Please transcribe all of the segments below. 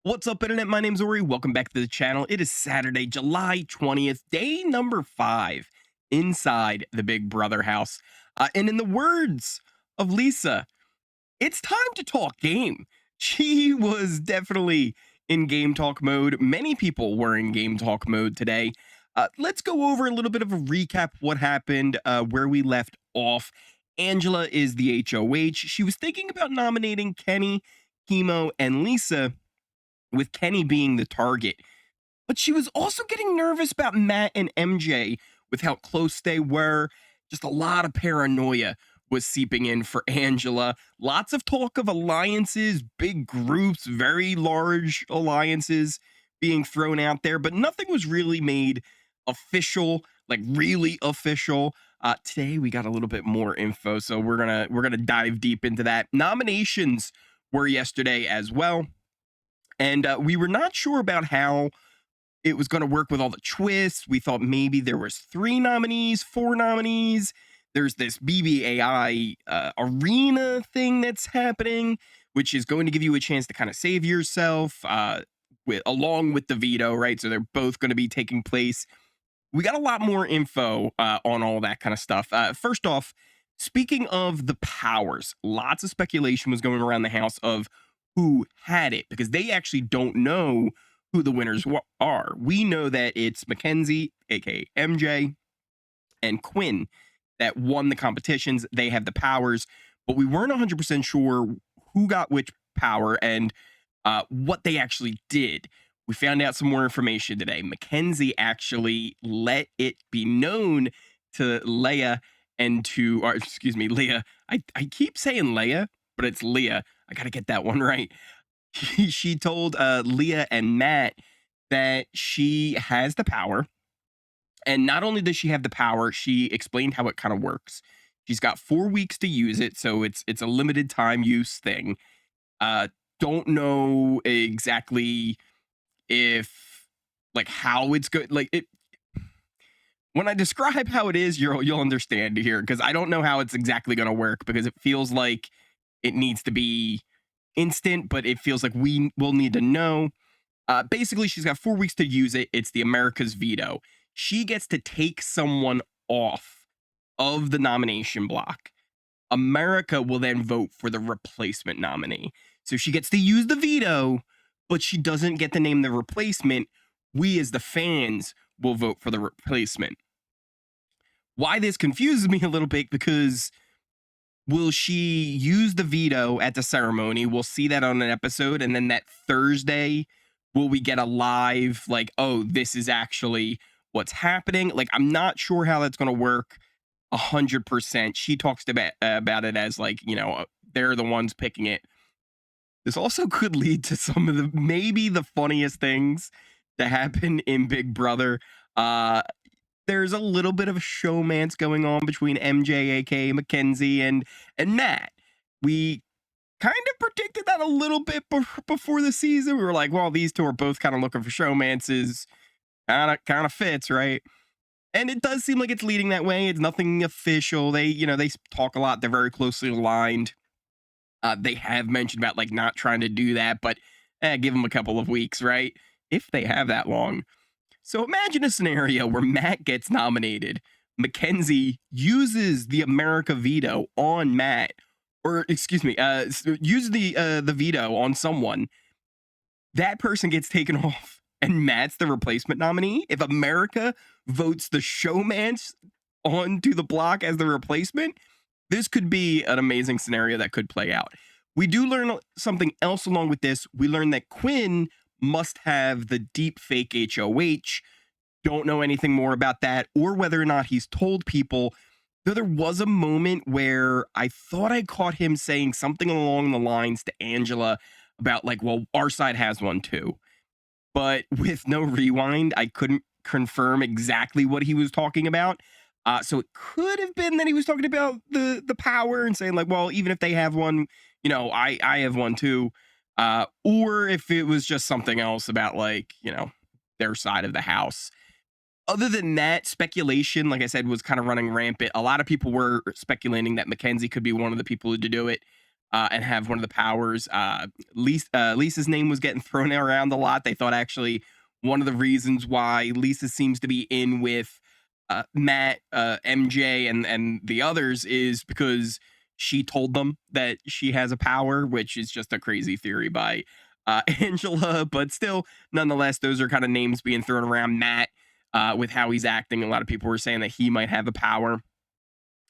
What's up, Internet? My name's Ori. Welcome back to the channel. It is Saturday, July 20th, day number 5 inside the Big Brother house. And in the words of Lisa, it's time to talk game. She was definitely in game talk mode. Many people were in game talk mode today. Let's go over a little bit of a recap what happened, where we left off. Angela is the HOH. She was thinking about nominating Kenney, Chemo, and Lisa, with Kenney being the target. But she was also getting nervous about Matt and MJ with how close they were. Just a lot of paranoia was seeping in for Angela. Lots of talk of alliances, big groups, very large alliances being thrown out there, but nothing was really made official, like really official. Today we got a little bit more info, so we're gonna dive deep into that. Nominations were yesterday as well. And we were not sure about how it was going to work with all the twists. We thought maybe there was 3 nominees, 4 nominees. There's this BBAI arena thing that's happening, which is going to give you a chance to kind of save yourself along with the veto, right? So they're both going to be taking place. We got a lot more info on all that kind of stuff. First off, speaking of the powers, lots of speculation was going around the house of who had it, because they actually don't know who the winners are. We know that it's Mackenzie, aka MJ, and Quinn that won the competitions. They have the powers, but we weren't 100% sure who got which power and what they actually did. We found out some more information today. Mackenzie actually let it be known to Leah and to, or excuse me, Leah. I keep saying Leah, but it's Leah. I got to get that one right. She told Leah and Matt that she has the power. And not only does she have the power, she explained how it kind of works. She's got 4 weeks to use it, so it's a limited time use thing. Don't know exactly if, like, how it's good. Like, it, when I describe how it is, you'll understand here, because I don't know how it's exactly going to work, because it feels like it needs to be instant, but it feels like we will need to know. Basically, she's got 4 weeks to use it. It's the America's veto. She gets to take someone off of the nomination block. America will then vote for the replacement nominee. So she gets to use the veto, but she doesn't get to name the replacement. We, as the fans, will vote for the replacement. Why this confuses me a little bit, because will she use the veto at the ceremony? We'll see that on an episode. And then that Thursday, will we get a live, like, oh, this is actually what's happening? Like, I'm not sure how that's going to work 100%. She talks about it as, like, you know, they're the ones picking it. This also could lead to some of the, maybe the funniest things that happen in Big Brother. There's a little bit of a showmance going on between MJ, aka Mackenzie, and Matt. We kind of predicted that a little bit before the season. We were like, well, these two are both kind of looking for showmances. Kind of fits, right? And it does seem like it's leading that way. It's nothing official. They talk a lot. They're very closely aligned. They have mentioned about, like, not trying to do that, but give them a couple of weeks, right? If they have that long. So imagine a scenario where Matt gets nominated. Mackenzie uses the America veto on Matt, or excuse me, use the veto on someone. That person gets taken off, and Matt's the replacement nominee. If America votes the showmance onto the block as the replacement, this could be an amazing scenario that could play out. We do learn something else along with this. We learn that Quinn must have the deep fake HOH. Don't know anything more about that, or whether or not he's told people. Though there was a moment where I thought I caught him saying something along the lines to Angela about, like, well, our side has one too. But with no rewind, I couldn't confirm exactly what he was talking about. So it could have been that he was talking about the power and saying, like, well, even if they have one, you know, I have one too. Or if it was just something else about, like, you know, their side of the house. Other than that, speculation, like I said, was kind of running rampant. A lot of people were speculating that Mackenzie could be one of the people to do it. and have one of the powers. Lisa's name was getting thrown around a lot. They thought actually one of the reasons why Lisa seems to be in with Matt, MJ, and the others is because she told them that she has a power, which is just a crazy theory by Angela. But still, nonetheless, those are kind of names being thrown around. Matt, with how he's acting, a lot of people were saying that he might have a power.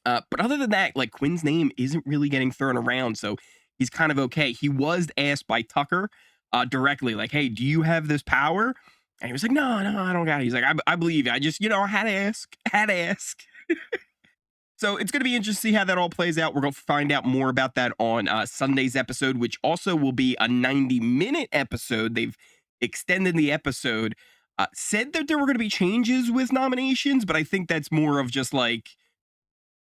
But other than that, like Quinn's name isn't really getting thrown around, so he's kind of okay. He was asked by Tucker directly, like, "Hey, do you have this power?" And he was like, "No, no, I don't got it." He's like, "I believe you. I just, I had to ask, had to ask." So it's going to be interesting to see how that all plays out. We're going to find out more about that on Sunday's episode, which also will be a 90-minute episode. They've extended the episode. Said that there were going to be changes with nominations, but I think that's more of just like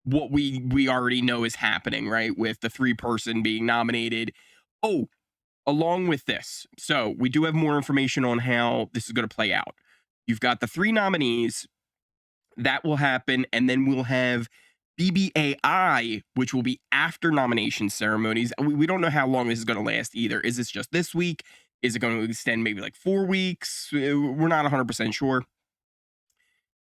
what we already know is happening, right? With the 3-person being nominated. Oh, along with this, so we do have more information on how this is going to play out. You've got the 3 nominees that will happen, and then we'll have BBAI, which will be after nomination ceremonies. We don't know how long this is going to last either. Is this just this week? Is it going to extend maybe like 4 weeks? We're not 100% sure.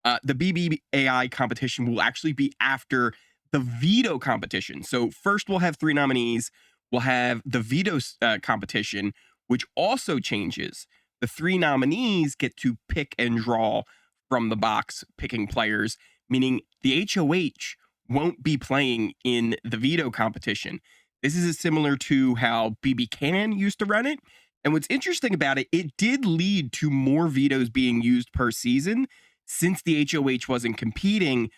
The BBAI competition will actually be after the veto competition. So first we'll have 3 nominees. We'll have the veto competition, which also changes. The 3 nominees get to pick and draw from the box, picking players, meaning the HOH won't be playing in the veto competition. This is similar to how BB Can used to run it. And what's interesting about it, it did lead to more vetoes being used per season. Since the HOH wasn't competing,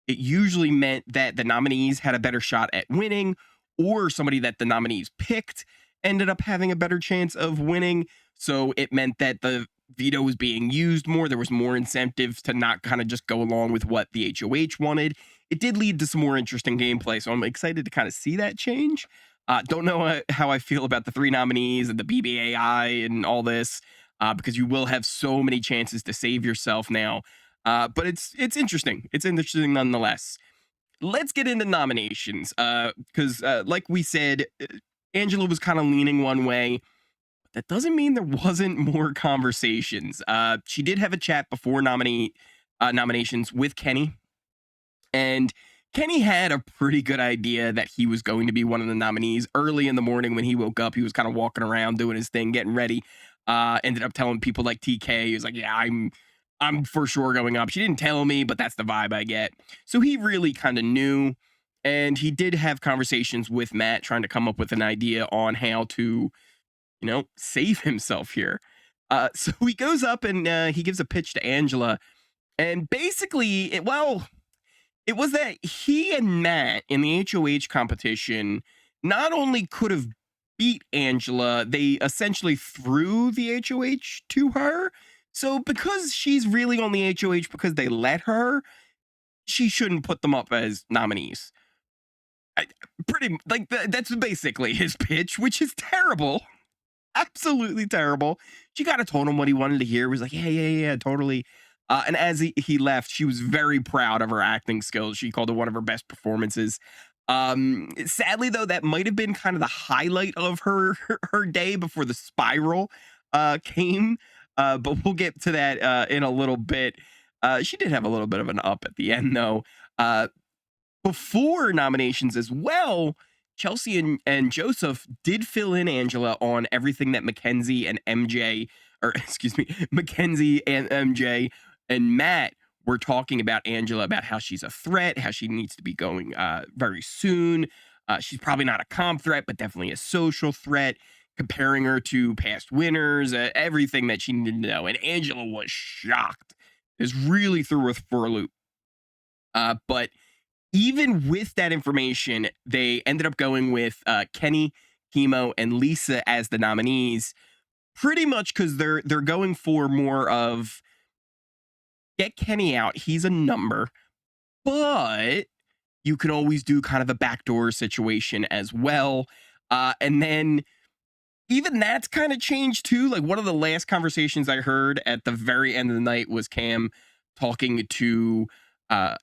it usually meant that the nominees had a better shot at winning, or somebody that the nominees picked ended up having a better chance of winning. So it meant that the veto was being used more. There was more incentive to not kind of just go along with what the HOH wanted. It did lead to some more interesting gameplay, so I'm excited to kind of see that change. Don't know how I feel about the 3 nominees and the BBAI and all this, because you will have so many chances to save yourself now. But it's interesting. It's interesting nonetheless. Let's get into nominations, because like we said, Angela was kind of leaning one way. That doesn't mean there wasn't more conversations. She did have a chat before nominations with Kenney, and Kenney had a pretty good idea that he was going to be one of the nominees. Early in the morning when he woke up, he was kind of walking around doing his thing, getting ready. Ended up telling people like TK, he was like, "Yeah, I'm for sure going up." She didn't tell me, but that's the vibe I get. So he really kind of knew, and he did have conversations with Matt trying to come up with an idea on how to, save himself here. So he goes up and he gives a pitch to Angela, and basically, it was that he and Matt in the HOH competition not only could have beat Angela, they essentially threw the HOH to her. So because she's really on the HOH because they let her, she shouldn't put them up as nominees. Pretty like that's basically his pitch, which is terrible. Absolutely terrible. She kind of told him what he wanted to hear. He was like, yeah, totally. And as he left, she was very proud of her acting skills. She called it one of her best performances. Sadly, though, that might have been kind of the highlight of her day before the spiral came. But we'll get to that in a little bit. She did have a little bit of an up at the end, though. Before nominations as well, Chelsea and Joseph did fill in Angela on everything that Mackenzie and MJ, or excuse me, Mackenzie and MJ and Matt were talking about Angela, about how she's a threat, how she needs to be going very soon. She's probably not a comp threat, but definitely a social threat, comparing her to past winners, everything that she needed to know. And Angela was shocked. This really threw her for a loop. But even with that information, they ended up going with Kenney, Chemo, and Lisa as the nominees, pretty much because they're going for more of get Kenney out. He's a number, but you can always do kind of a backdoor situation as well. And then even that's kind of changed too. Like one of the last conversations I heard at the very end of the night was Cam talking to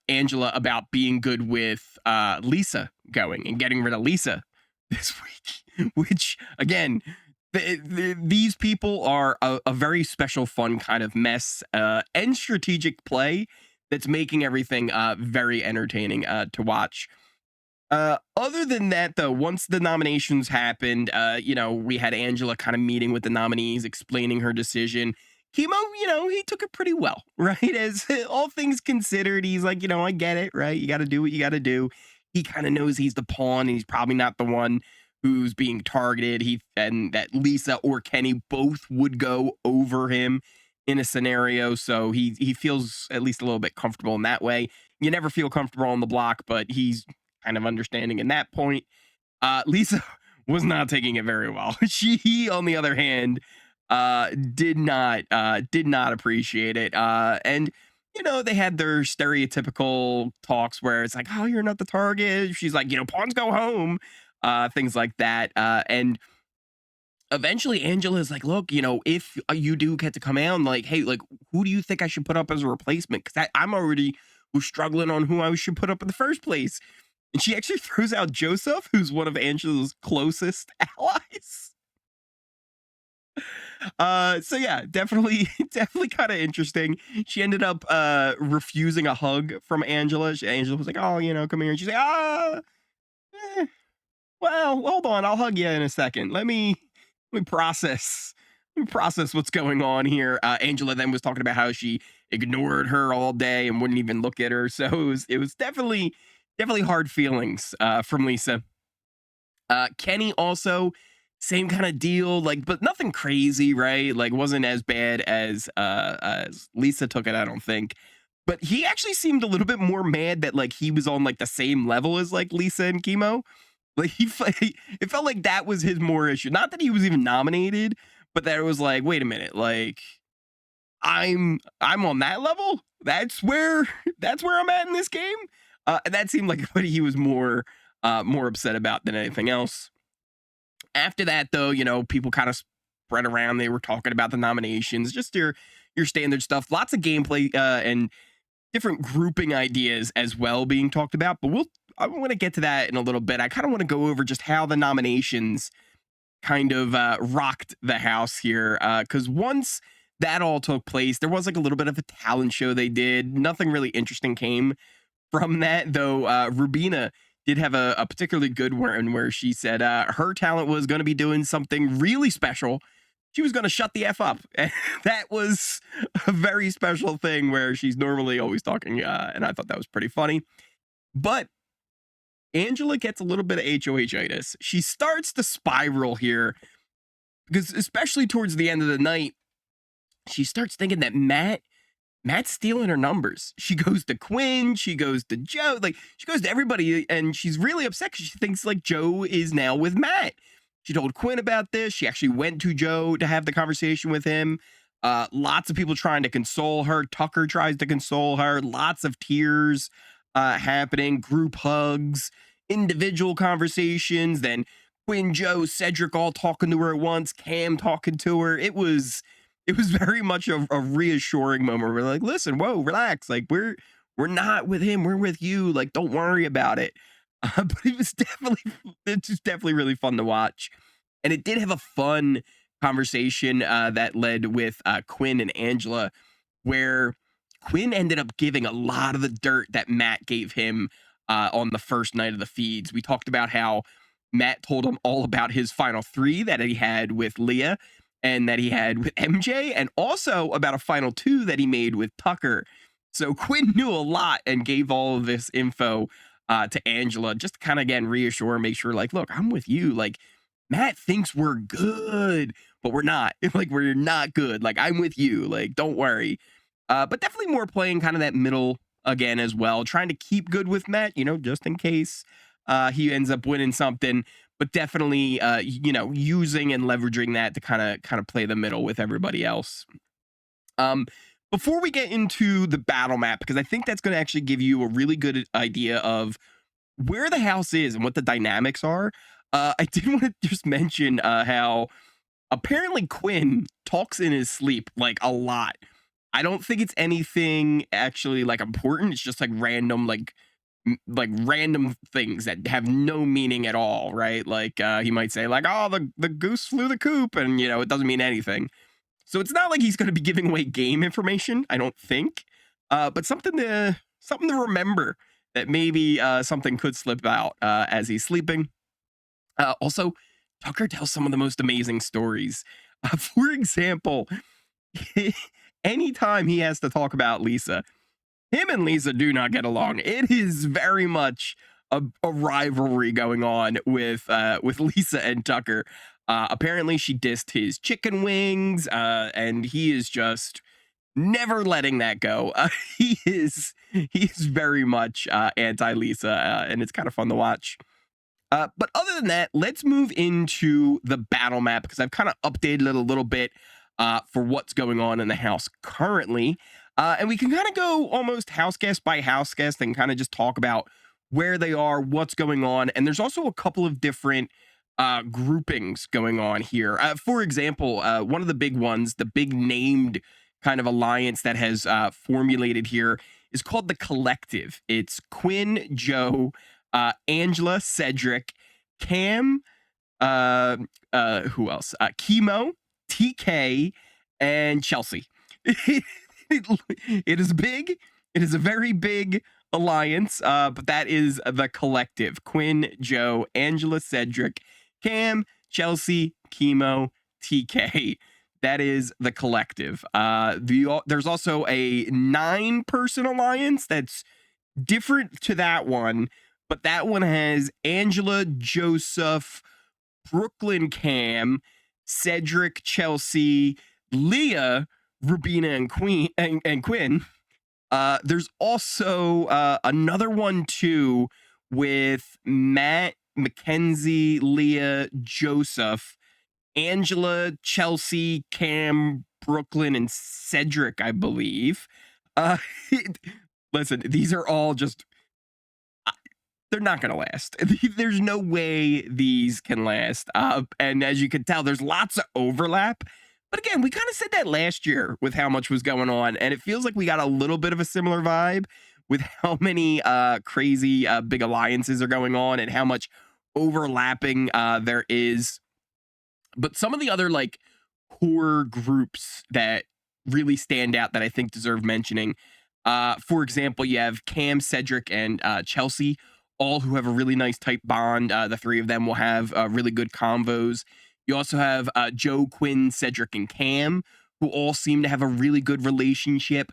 Angela about being good with Lisa going and getting rid of Lisa this week, which again, these people are a very special, fun kind of mess and strategic play that's making everything very entertaining to watch. Other than that, though, once the nominations happened, we had Angela kind of meeting with the nominees, explaining her decision. Chemo, he took it pretty well, right? As all things considered, he's like, I get it, right? You got to do what you got to do. He kind of knows he's the pawn, and he's probably not the one who's being targeted. And that Lisa or Kenney both would go over him in a scenario, so he feels at least a little bit comfortable in that way. You never feel comfortable on the block, but he's kind of understanding in that point. Lisa was not taking it very well. She, on the other hand, did not appreciate it. And they had their stereotypical talks where it's like, "Oh, you're not the target." She's like, "Pawns go home," things like that. And eventually, Angela's like, "Look, if you do get to come out, like, hey, like, who do you think I should put up as a replacement? Because I'm already was struggling on who I should put up in the first place." And she actually throws out Joseph, who's one of Angela's closest allies. So yeah, definitely kind of interesting. She ended up refusing a hug from Angela. Angela was like, "Oh, come here." And she's like, eh, well, hold on, I'll hug you in a second. Let me process. Let me process what's going on here. Angela then was talking about how she ignored her all day and wouldn't even look at her. So it was definitely hard feelings from Lisa. Kenney also, same kind of deal, like, but nothing crazy, right? Like, wasn't as bad as Lisa took it, I don't think. But he actually seemed a little bit more mad that like he was on like the same level as like Lisa and Chemo. Like it felt like that was his more issue. Not that he was even nominated, but that it was like, wait a minute, like I'm on that level. That's where I'm at in this game. And that seemed like what he was more upset about than anything else. After that, though, people kind of spread around. They were talking about the nominations, just your standard stuff. Lots of gameplay and different grouping ideas as well being talked about. But I want to get to that in a little bit. I kind of want to go over just how the nominations kind of rocked the house here. Because once that all took place, there was like a little bit of a talent show they did. Nothing really interesting came from that, though. Rubina did have a particularly good one where she said her talent was going to be doing something really special. She was going to shut the F up. And that was a very special thing where she's normally always talking. And I thought that was pretty funny. But Angela gets a little bit of HOH-itis. She starts to spiral here because especially towards the end of the night, she starts thinking that Matt's stealing her numbers. She goes to Quinn, she goes to Joe, like she goes to everybody, and she's really upset because she thinks like Joe is now with Matt. She told Quinn about this. She actually went to Joe to have the conversation with him. Lots of people trying to console her. Tucker tries to console her. Lots of tears happening, group hugs, individual conversations. Then Quinn, Joe, Cedric all talking to her at once. Cam talking to her. It was very much a reassuring moment. We're like, listen, whoa, relax. Like we're not with him. We're with you. Like, don't worry about it. But it's just definitely really fun to watch. And it did have a fun conversation that led with Quinn and Angela, where Quinn ended up giving a lot of the dirt that Matt gave him on the first night of the feeds. We talked about how Matt told him all about his final three that he had with Leah and that he had with MJ, and also about a final two that he made with Tucker. So Quinn knew a lot and gave all of this info to Angela, just to kind of, again, reassure, make sure, like, look, I'm with you. Like, Matt thinks we're good, but we're not. Like, we're not good. Like, I'm with you. Like, don't worry. But definitely more playing kind of that middle again as well, trying to keep good with Matt, just in case he ends up winning something. But definitely, using and leveraging that to kind of play the middle with everybody else. Before we get into the battle map, because I think that's going to actually give you a really good idea of where the house is and what the dynamics are, I did want to just mention how apparently Quinn talks in his sleep like a lot. I don't think it's anything actually like important. It's just like random like like random things that have no meaning at all, right? Like he might say like, "Oh, the goose flew the coop," and it doesn't mean anything. So it's not like he's going to be giving away game information, I don't think. But something to remember that maybe something could slip out as he's sleeping. Also, Tucker tells some of the most amazing stories. For example, anytime he has to talk about Lisa, him and Lisa do not get along. It is very much a rivalry going on with Lisa and Tucker. Apparently, she dissed his chicken wings, and he is just never letting that go. He is very much anti Lisa, and it's kind of fun to watch. But other than that, let's move into the battle map because I've kind of updated it a little bit for what's going on in the house currently. And we can kind of go almost house guest by house guest and kind of just talk about where they are, what's going on. And there's also a couple of different groupings going on here. For example, one of the big ones, the big named kind of alliance that has formulated here is called the Collective. It's Quinn, Joe, Angela, Cedric, Cam, who else? Chemo, TK, and Chelsea. It is big. It is a very big alliance, but that is the Collective. Quinn, Joe, Angela, Cedric, Cam, Chelsea, Chemo, TK. That is the Collective. There's also a 9-person alliance that's different to that one, but that one has Angela, Joseph, Brooklyn, Cam, Cedric, Chelsea, Leah, Rubina, and Quinn. There's also another one too with Matt, Mackenzie, Leah, Joseph, Angela, Chelsea, Cam, Brooklyn, and Cedric, I believe. Listen, these are all just they're not going to last. There's no way these can last. And as you can tell, there's lots of overlap. But again, we kind of said that last year with how much was going on. And it feels like we got a little bit of a similar vibe with how many crazy big alliances are going on and how much overlapping there is. But some of the other like core groups that really stand out that I think deserve mentioning. For example, you have Cam, Cedric, and Chelsea, all who have a really nice tight bond. The three of them will have really good convos. You also have Joe, Quinn, Cedric, and Cam, who all seem to have a really good relationship.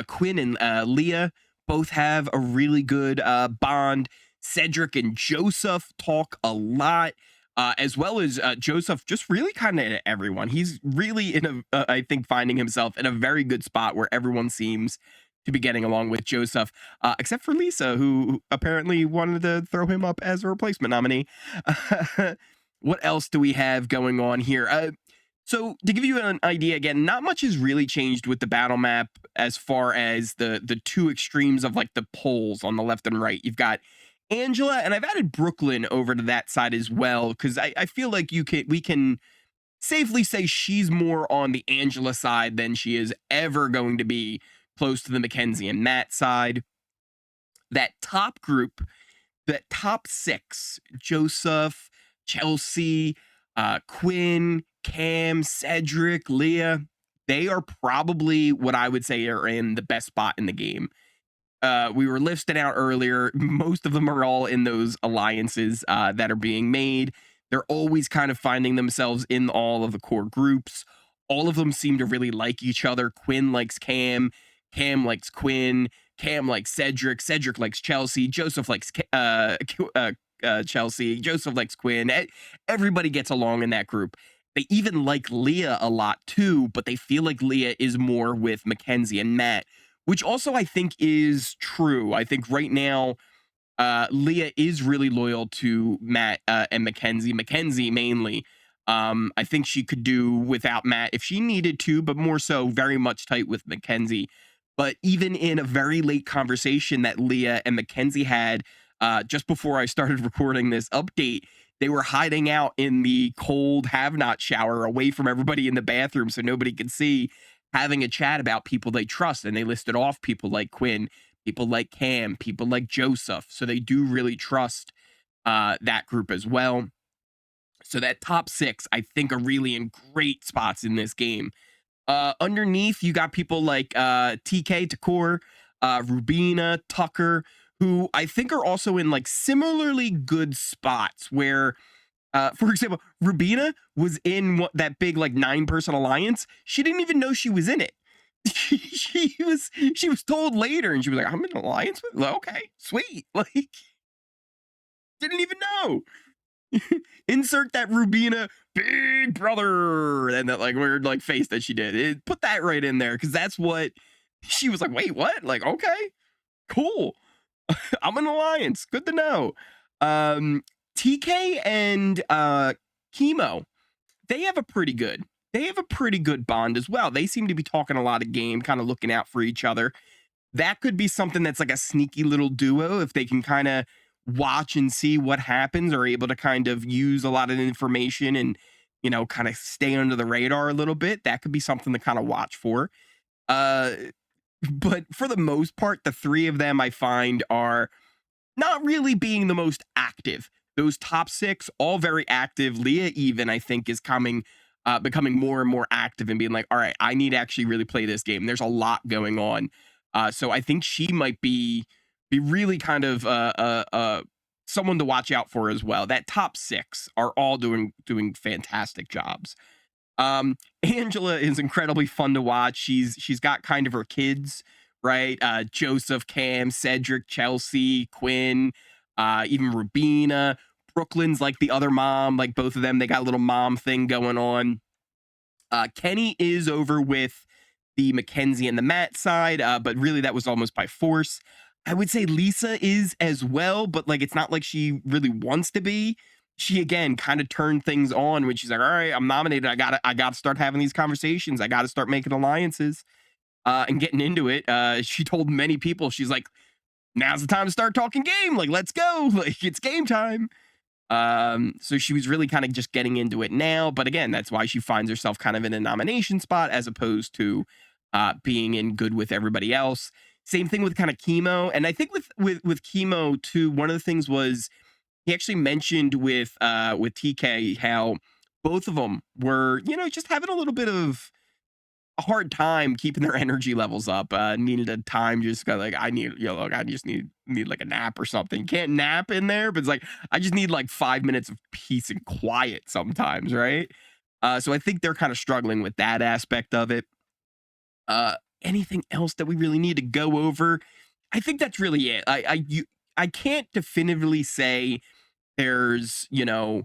Quinn and Leah both have a really good bond. Cedric and Joseph talk a lot, as well as Joseph just really kind of everyone. He's really I think, finding himself in a very good spot where everyone seems to be getting along with Joseph, except for Lisa, who apparently wanted to throw him up as a replacement nominee. What else do we have going on here? So to give you an idea, again, not much has really changed with the battle map as far as the two extremes of like the poles on the left and right. You've got Angela, and I've added Brooklyn over to that side as well, because I feel like we can safely say she's more on the Angela side than she is ever going to be close to the Mackenzie and Matt side. That top group, that top 6, Joseph, Chelsea, Quinn, Cam, Cedric, Leah, they are probably what I would say are in the best spot in the game. We were listing out earlier. Most of them are all in those alliances that are being made. They're always kind of finding themselves in all of the core groups. All of them seem to really like each other. Quinn likes Cam. Cam likes Quinn. Cam likes Cedric. Cedric likes Chelsea. Joseph likes Chelsea. Joseph likes Quinn. Everybody gets along in that group. They even like Leah a lot too, but they feel like Leah is more with Mackenzie and Matt, which also I think is true. I think right now, Leah is really loyal to Matt and Mackenzie. Mackenzie mainly. I think she could do without Matt if she needed to, but more so very much tight with Mackenzie. But even in a very late conversation that Leah and Mackenzie had just before I started recording this update, they were hiding out in the cold have-not shower away from everybody in the bathroom so nobody could see, having a chat about people they trust. And they listed off people like Quinn, people like Cam, people like Joseph. So they do really trust that group as well. So that top six, I think, are really in great spots in this game. Underneath, you got people like TK, Takor, Rubina, Tucker, who I think are also in like similarly good spots where for example, Rubina was in that big like 9-person alliance. She didn't even know she was in it. She was told later, and she was like, "I'm in an alliance with." Like, okay, sweet. Like, didn't even know. Insert that Rubina big brother and that like weird like face that she did. Put that right in there because that's what she was like. Wait, what? Like, okay, cool. I'm an alliance. Good to know. TK and Chemo, they have a pretty good bond as well. They seem to be talking a lot of game, kind of looking out for each other. That could be something that's like a sneaky little duo if they can kind of watch and see what happens, or able to kind of use a lot of information and, you know, kind of stay under the radar a little bit. That could be something to kind of watch for. Uh but for the most part, the three of them I find are not really being the most active. Those top six, all very active. Leah, even, I think, is becoming more and more active and being like, all right, I need to actually really play this game. There's a lot going on. So I think she might be really kind of someone to watch out for as well. That top six are all doing fantastic jobs. Angela is incredibly fun to watch. She's got kind of her kids, right? Joseph, Cam, Cedric, Chelsea, Quinn, even Rubina. Brooklyn's like the other mom, like both of them, they got a little mom thing going on. Kenney is over with the Mackenzie and the Matt side, but really that was almost by force. I would say Lisa is as well, but like it's not like she really wants to be. She again kind of turned things on when she's like, all right, I'm nominated. I gotta start having these conversations. I gotta start making alliances and getting into it. She told many people, she's like, now's the time to start talking game. Like, let's go. Like, it's game time. So she was really kind of just getting into it now. But again, that's why she finds herself kind of in a nomination spot as opposed to being in good with everybody else. Same thing with kind of Chemo. And I think with Chemo too, one of the things was he actually mentioned with TK how both of them were, you know, just having a little bit of a hard time keeping their energy levels up. Needed a time, just got like, I need, you know, look, I just need like a nap or something. Can't nap in there, but it's like I just need like 5 minutes of peace and quiet sometimes, right? So I think they're kind of struggling with that aspect of it. Anything else that we really need to go over? I think that's really it. I can't definitively say there's, you know,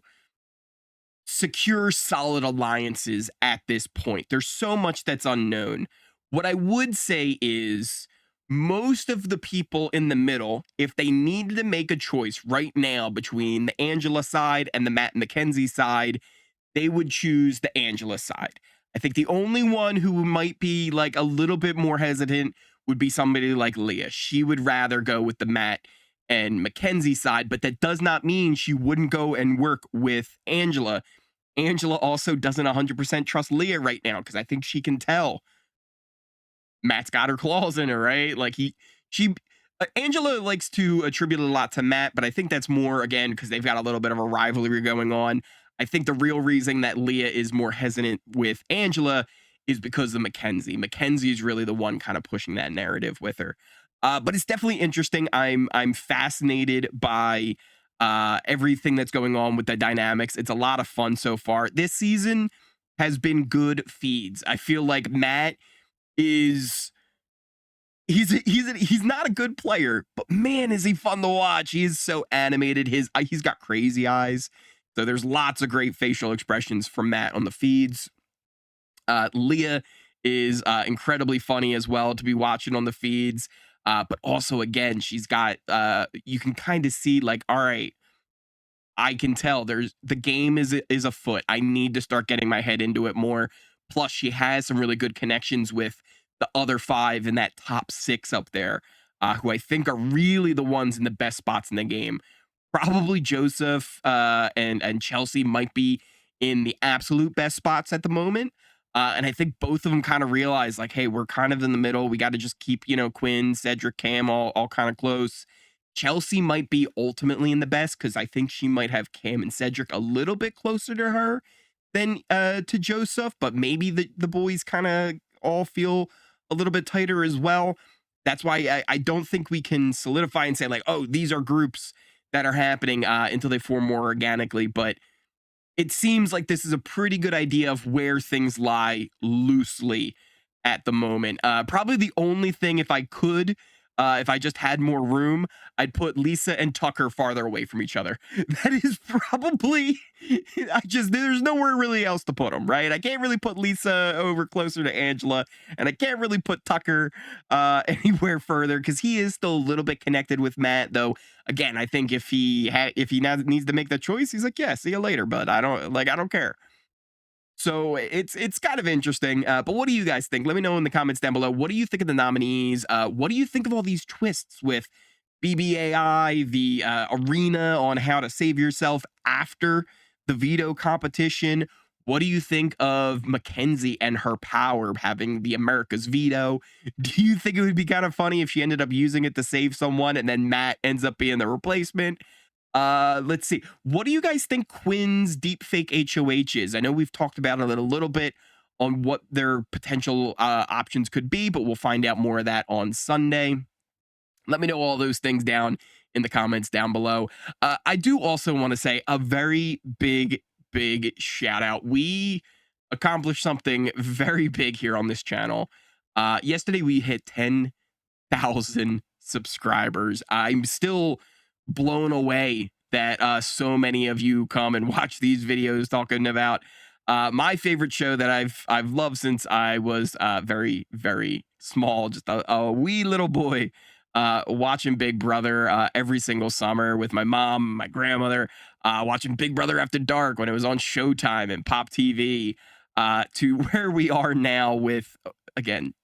secure, solid alliances at this point. There's so much that's unknown. What I would say is most of the people in the middle, if they needed to make a choice right now between the Angela side and the Matt and Mackenzie side, they would choose the Angela side. I think the only one who might be like a little bit more hesitant would be somebody like Leah. She would rather go with the Matt and Mackenzie side, but that does not mean she wouldn't go and work with Angela. Angela also doesn't 100% trust Leah right now because I think she can tell Matt's got her claws in her, right? Like Angela likes to attribute a lot to Matt, but I think that's more, again, because they've got a little bit of a rivalry going on. I think the real reason that Leah is more hesitant with Angela is because of Mackenzie. Mackenzie is really the one kind of pushing that narrative with her. But it's definitely interesting. I'm fascinated by everything that's going on with the dynamics. It's a lot of fun so far. This season has been good feeds. I feel like Matt is he's not a good player, but man, is he fun to watch. He is so animated. He's got crazy eyes. So there's lots of great facial expressions from Matt on the feeds. Leah is incredibly funny as well to be watching on the feeds. But also, again, she's got, you can kind of see like, all right, I can tell the game is afoot. I need to start getting my head into it more. Plus, she has some really good connections with the other 5 in that top 6 up there, who I think are really the ones in the best spots in the game. Probably Joseph and Chelsea might be in the absolute best spots at the moment. And I think both of them kind of realize, like, hey, we're kind of in the middle. We got to just keep, Quinn, Cedric, Cam all kind of close. Chelsea might be ultimately in the best because I think she might have Cam and Cedric a little bit closer to her than to Joseph, but maybe the boys kind of all feel a little bit tighter as well. That's why I don't think we can solidify and say, like, oh, these are groups that are happening until they form more organically. But it seems like this is a pretty good idea of where things lie loosely at the moment. Probably the only thing, if I could, if I just had more room, I'd put Lisa and Tucker farther away from each other. That is probably, there's nowhere really else to put them, right? I can't really put Lisa over closer to Angela, and I can't really put Tucker anywhere further because he is still a little bit connected with Matt, though. Again, I think if he now needs to make the choice, he's like, yeah, see you later, but I don't care. So it's kind of interesting. But what do you guys think? Let me know in the comments down below. What do you think of the nominees? What do you think of all these twists with BBAI, the arena on how to save yourself after the veto competition? What do you think of Mackenzie and her power having the America's veto? Do you think it would be kind of funny if she ended up using it to save someone and then Matt ends up being the replacement? Let's see. What do you guys think Quinn's deepfake HOH is? I know we've talked about it a little bit on what their potential options could be, but we'll find out more of that on Sunday. Let me know all those things down in the comments down below. I do also want to say a very big shout out. We accomplished something very big here on this channel. Yesterday we hit 10,000 subscribers. I'm still blown away that so many of you come and watch these videos talking about my favorite show that I've loved since I was very small, just a wee little boy, watching Big Brother every single summer with my mom, my grandmother, watching Big Brother After Dark when it was on Showtime and Pop TV, to where we are now with, again,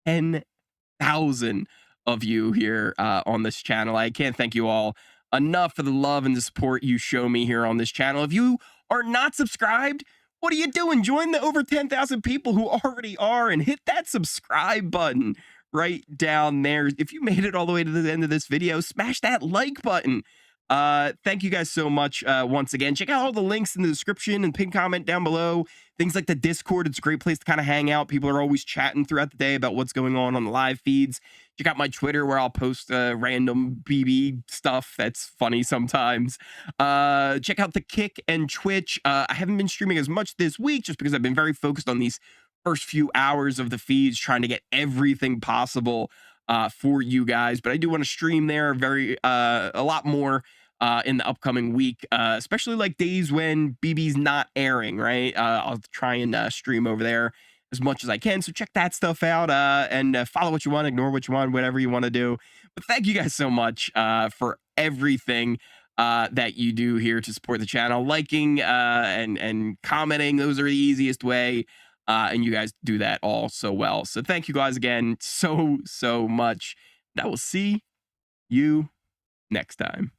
10,000 of you here on this channel. I can't thank you all enough for the love and the support you show me here on this channel. If you are not subscribed, what are you doing? Join the over 10,000 people who already are and hit that subscribe button right down there. If you made it all the way to the end of this video, smash that like button. Thank you guys so much once again. Check out all the links in the description and pin comment down below. Things like the Discord, it's a great place to kind of hang out. People are always chatting throughout the day about what's going on the live feeds. Check out my Twitter where I'll post random BB stuff that's funny sometimes. Check out the Kick and Twitch. I haven't been streaming as much this week just because I've been very focused on these first few hours of the feeds, trying to get everything possible for you guys. But I do want to stream there a lot more in the upcoming week, especially like days when BB's not airing, right? I'll try and stream over there as much as I can. So check that stuff out and follow what you want, ignore what you want, whatever you want to do. But thank you guys so much for everything that you do here to support the channel. Liking and commenting, those are the easiest way. And you guys do that all so well. So thank you guys again so much. And I will see you next time.